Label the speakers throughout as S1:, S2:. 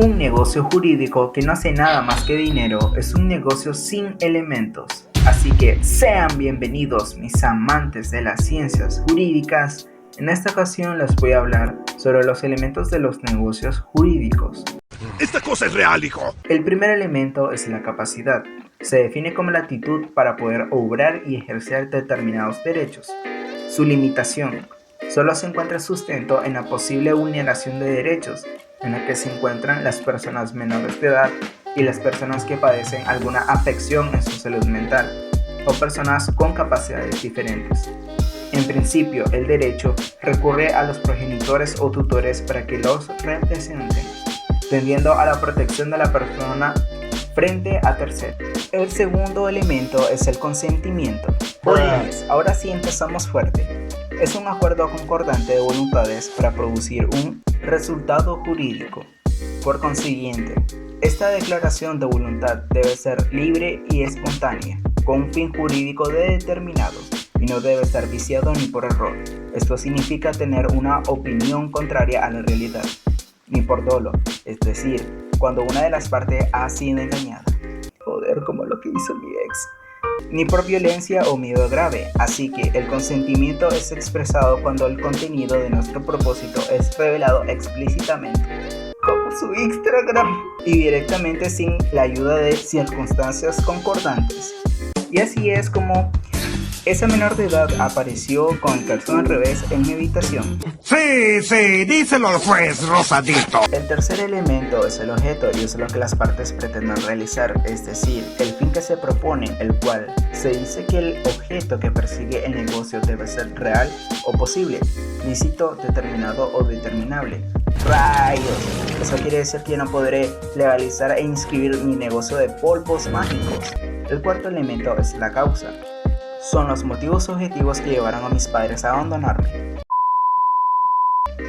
S1: Un negocio jurídico que no hace nada más que dinero es un negocio sin elementos. Así que sean bienvenidos mis amantes de las ciencias jurídicas. En esta ocasión les voy a hablar sobre los elementos de los negocios jurídicos.
S2: ¡Esta cosa es real, hijo!
S1: El primer elemento es la capacidad. Se define como la actitud para poder obrar y ejercer determinados derechos. Su limitación. Solo se encuentra sustento en la posible vulneración de derechos, en la que se encuentran las personas menores de edad y las personas que padecen alguna afección en su salud mental, o personas con capacidades diferentes. En principio, el derecho recurre a los progenitores o tutores para que los representen, tendiendo a la protección de la persona frente a terceros. El segundo elemento es el consentimiento. Pues, ahora sí empezamos fuerte. Es un acuerdo concordante de voluntades para producir un resultado jurídico. Por consiguiente, esta declaración de voluntad debe ser libre y espontánea, con un fin jurídico determinado, y no debe estar viciado ni por error. Esto significa tener una opinión contraria a la realidad, ni por dolo, es decir, cuando una de las partes ha sido engañada. Joder, como lo que hizo mi ex. Ni por violencia o miedo grave, así que el consentimiento es expresado cuando el contenido de nuestro propósito es revelado explícitamente, como su Instagram, y directamente sin la ayuda de circunstancias concordantes. Y así es como esa menor de edad apareció con el calzón al revés en mi habitación.
S2: Sí, díselo al juez, Rosadito.
S1: El tercer elemento es el objeto y es lo que las partes pretenden realizar, es decir, el fin que se propone, el cual se dice que el objeto que persigue el negocio debe ser real o posible, lícito, determinado o determinable. ¡Rayos! Eso quiere decir que yo no podré legalizar e inscribir mi negocio de polvos mágicos. El cuarto elemento es la causa. Son los motivos objetivos que llevaron a mis padres a abandonarme.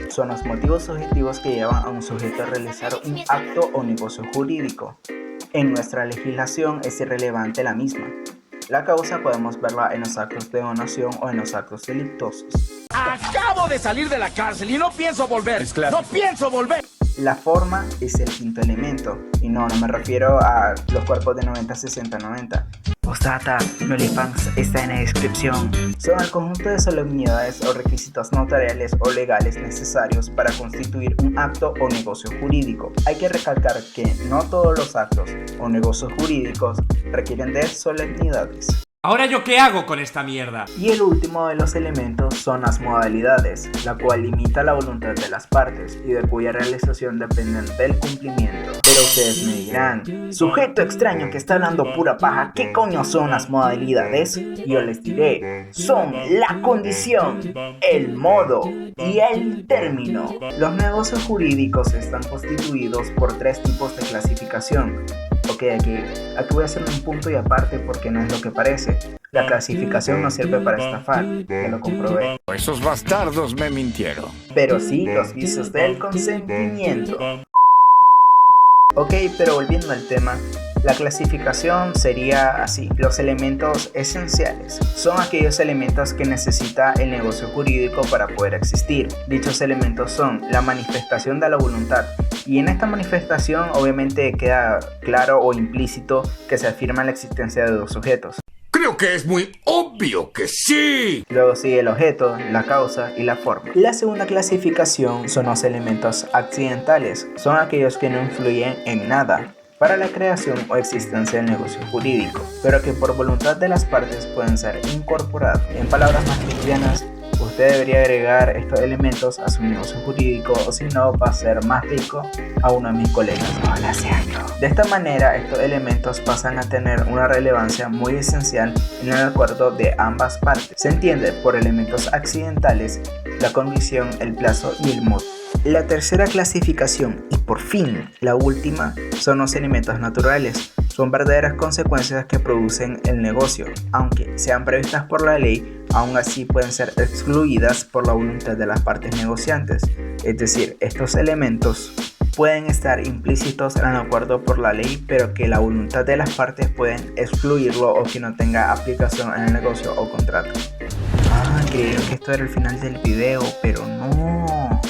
S1: Son los motivos objetivos que llevan a un sujeto a realizar un acto o negocio jurídico. En nuestra legislación es irrelevante la misma. La causa podemos verla en los actos de donación o en los actos delictuosos.
S3: Acabo de salir de la cárcel y no pienso volver. ¡No pienso volver!
S1: La forma es el quinto elemento. Y no me refiero a los cuerpos de 90, 60, 90. Postdata, mi OnlyFans está en la descripción. Son el conjunto de solemnidades o requisitos notariales o legales necesarios para constituir un acto o negocio jurídico. Hay que recalcar que no todos los actos o negocios jurídicos requieren de solemnidades.
S3: ¿Ahora yo qué hago con esta mierda?
S1: Y el último de los elementos son las modalidades, la cual limita la voluntad de las partes y de cuya realización dependen del cumplimiento. Pero ustedes me dirán, sujeto extraño que está hablando pura paja, ¿qué coño son las modalidades? Yo les diré, son la condición, el modo y el término. Los negocios jurídicos están constituidos por tres tipos de clasificación. Ok, aquí voy a hacer un punto y aparte porque no es lo que parece. La clasificación no sirve para estafar, ya lo comprobé.
S2: Esos bastardos me mintieron.
S1: Pero sí los vicios del consentimiento. Ok, pero volviendo al tema, la clasificación sería así. Los elementos esenciales son aquellos elementos que necesita el negocio jurídico para poder existir. Dichos elementos son la manifestación de la voluntad, y en esta manifestación obviamente queda claro o implícito que se afirma la existencia de dos sujetos.
S2: Creo que es muy obvio que sí.
S1: Luego sigue el objeto, la causa y la forma. La segunda clasificación son los elementos accidentales. Son aquellos que no influyen en nada para la creación o existencia del negocio jurídico, pero que por voluntad de las partes pueden ser incorporados. En palabras más cristianas, usted debería agregar estos elementos a su negocio jurídico, o si no va a ser más rico a uno de mis colegas. Hola, sea yo. De esta manera, estos elementos pasan a tener una relevancia muy esencial en el acuerdo de ambas partes. Se entiende por elementos accidentales la condición, el plazo y el modo. La tercera clasificación, y por fin la última, son los elementos naturales. Son verdaderas consecuencias que producen el negocio, aunque sean previstas por la ley, aún así pueden ser excluidas por la voluntad de las partes negociantes. Es decir, estos elementos pueden estar implícitos en el acuerdo por la ley, pero que la voluntad de las partes pueden excluirlo o que no tenga aplicación en el negocio o contrato. Creyeron que esto era el final del video, pero no.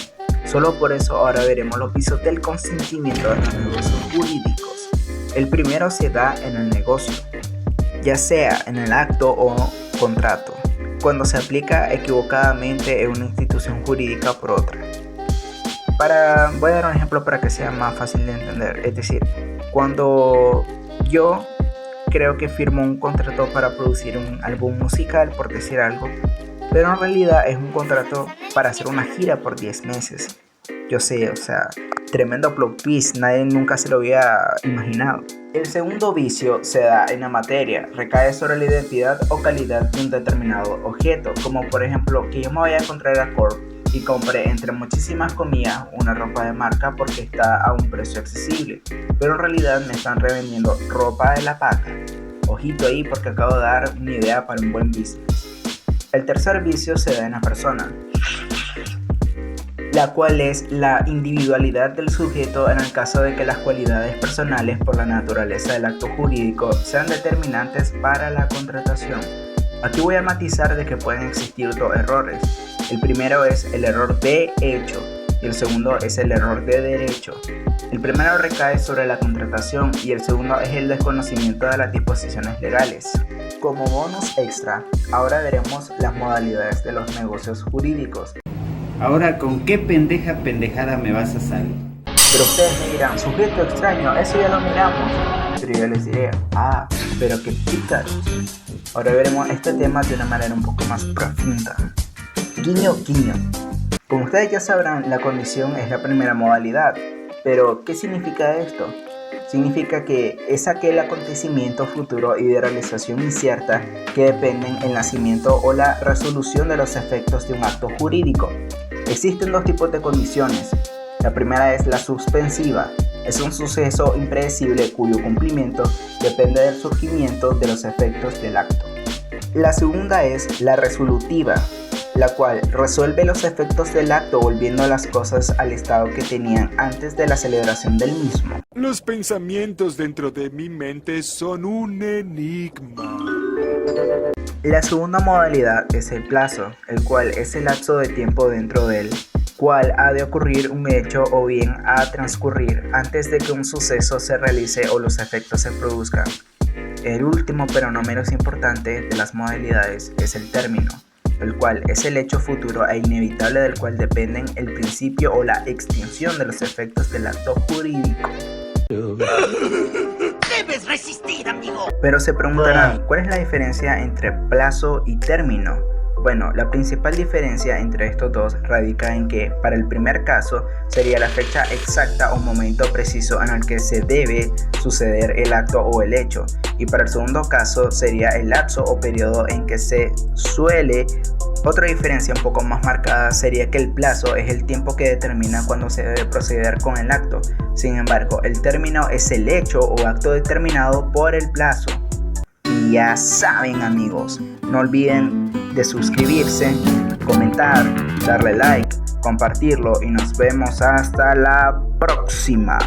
S1: Solo por eso ahora veremos los vicios del consentimiento de los negocios jurídicos. El primero se da en el negocio, ya sea en el acto o contrato, cuando se aplica equivocadamente en una institución jurídica por otra. Voy a dar un ejemplo para que sea más fácil de entender. Es decir, cuando yo creo que firmo un contrato para producir un álbum musical, por decir algo, pero en realidad es un contrato para hacer una gira por 10 meses. Yo sé, o sea, tremendo plot twist, nadie nunca se lo había imaginado. El segundo vicio se da en la materia, recae sobre la identidad o calidad de un determinado objeto, como por ejemplo que yo me vaya a encontrar a Corp y compré entre muchísimas comillas una ropa de marca porque está a un precio accesible, pero en realidad me están revendiendo ropa de la paca. Ojito ahí porque acabo de dar una idea para un buen business. El tercer vicio se da en la persona, la cual es la individualidad del sujeto en el caso de que las cualidades personales por la naturaleza del acto jurídico sean determinantes para la contratación. Aquí voy a matizar de que pueden existir dos errores. El primero es el error de hecho y el segundo es el error de derecho. El primero recae sobre la contratación y el segundo es el desconocimiento de las disposiciones legales. Como bonus extra, ahora veremos las modalidades de los negocios jurídicos.
S4: Ahora, ¿con qué pendejada me vas a salir?
S1: Pero ustedes me dirán, sujeto extraño, eso ya lo miramos. Pero yo les diré, pero qué pícaros. Ahora veremos este tema de una manera un poco más profunda. Guiño, guiño. Como ustedes ya sabrán, la condición es la primera modalidad. Pero, ¿qué significa esto? Significa que es aquel acontecimiento futuro y de realización incierta que dependen el nacimiento o la resolución de los efectos de un acto jurídico. Existen dos tipos de condiciones. La primera es la suspensiva. Es un suceso impredecible cuyo cumplimiento depende del surgimiento de los efectos del acto. La segunda es la resolutiva, la cual resuelve los efectos del acto volviendo las cosas al estado que tenían antes de la celebración del mismo.
S5: Los pensamientos dentro de mi mente son un enigma.
S1: La segunda modalidad es el plazo, el cual es el lapso de tiempo dentro del cual ha de ocurrir un hecho o bien ha de transcurrir antes de que un suceso se realice o los efectos se produzcan. El último pero no menos importante de las modalidades es el término, el cual es el hecho futuro e inevitable del cual dependen el principio o la extinción de los efectos del acto jurídico.
S6: Debes resistir, amigo.
S1: Pero se preguntarán, ¿cuál es la diferencia entre plazo y término? Bueno, la principal diferencia entre estos dos radica en que para el primer caso sería la fecha exacta o momento preciso en el que se debe suceder el acto o el hecho, y para el segundo caso sería el lapso o periodo en que se suele. Otra diferencia un poco más marcada sería que el plazo es el tiempo que determina cuándo se debe proceder con el acto. Sin embargo, el término es el hecho o acto determinado por el plazo. Y ya saben, amigos, no olviden de suscribirse, comentar, darle like, compartirlo y nos vemos hasta la próxima.